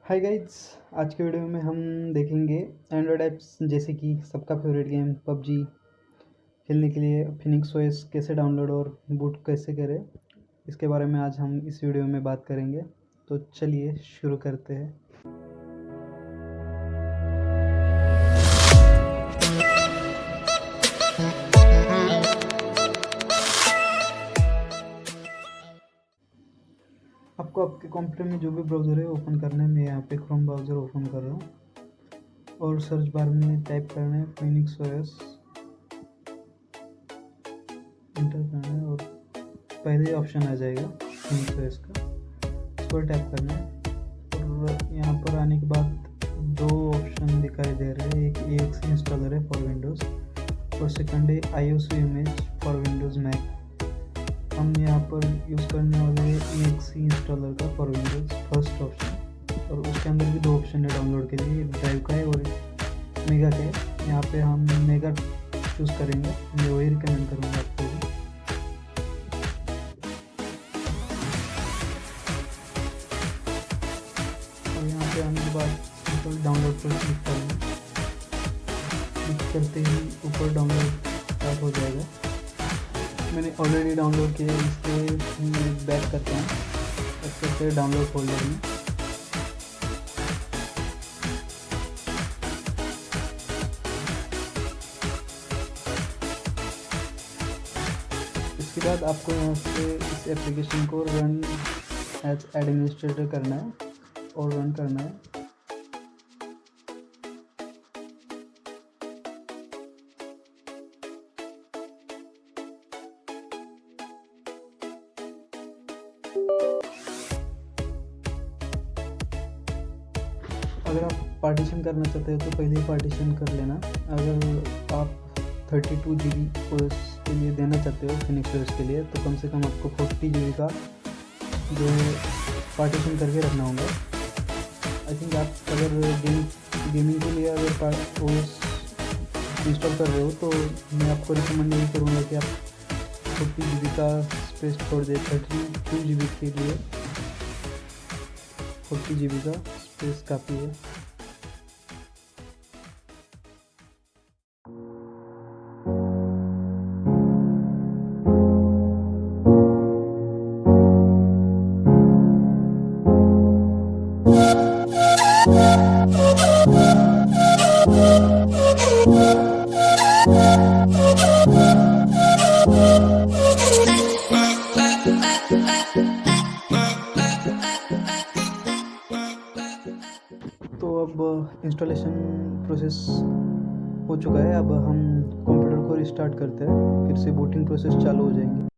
Hi guys. आज के video में हम देखेंगे एंड्रॉयड ऐप्स जैसे कि सबका फेवरेट गेम पबजी खेलने के लिए फिनिक्स ओएस कैसे डाउनलोड और बूट कैसे करें, इसके बारे में आज हम इस वीडियो में बात करेंगे। तो चलिए शुरू करते हैं। आपको आपके कंप्यूटर में जो भी ब्राउज़र है ओपन करना है। मैं यहाँ पे क्रोम ब्राउज़र ओपन कर रहा हूँ और सर्च बार में टाइप करना है फिनिक्स ओएस, इंटर करना है और पहले ऑप्शन आ जाएगा फिनिक्स ओएस का, इस पर टैप करना है। और यहाँ पर आने के बाद दो ऑप्शन दिखाई दे रहे हैं, एक EXE इंस्टॉलर है फॉर विंडोज़ और सेकंड है ISO image for Windows Mac. हम यहाँ पर यूज़ करने वाले हैं EXE इंस्टॉलर का फॉर विंडोज़ फर्स्ट ऑप्शन, और उसके अंदर भी दो ऑप्शन है डाउनलोड के लिए, एक ड्राइव का है और मेगा का है। यहाँ पे हम मेगा चूज़ करेंगे, मैं वही रिकमेंड करूँगा आपको भी। और यहाँ पे आने के बाद सिंपल डाउनलोड पर क्लिक करेंगे। क्लिक करते ही ऊपर डाउनलोड स्टार्ट हो जाएगा। मैंने ऑलरेडी डाउनलोड किया है, इसलिए मैं बैक करता हूँ, करते हैं डाउनलोड फोल्डर में। इसके बाद आपको यहाँ से इस एप्लीकेशन को रन एज एडमिनिस्ट्रेटर करना है और रन करना है। अगर आप पार्टीशन करना चाहते हो तो पहले ही पार्टीशन कर लेना। अगर आप 32 GB OS के लिए देना चाहते हो फिनिक्स OS के लिए, तो कम से कम आपको 40 GB का जो है पार्टीशन करके रखना होगा। आई थिंक आप अगर गेमिंग के लिए अगर OS इंस्टॉल कर रहे हो तो मैं आपको रिकमेंड नहीं करूँगा कि आप 40 GB का स्पेस छोड़ दें। 32 GB के लिए 40 GB का स्पेस काफ़ी है। तो अब इंस्टॉलेशन प्रोसेस हो चुका है। अब हम कंप्यूटर को रिस्टार्ट करते हैं, फिर से बूटिंग प्रोसेस चालू हो जाएंगे।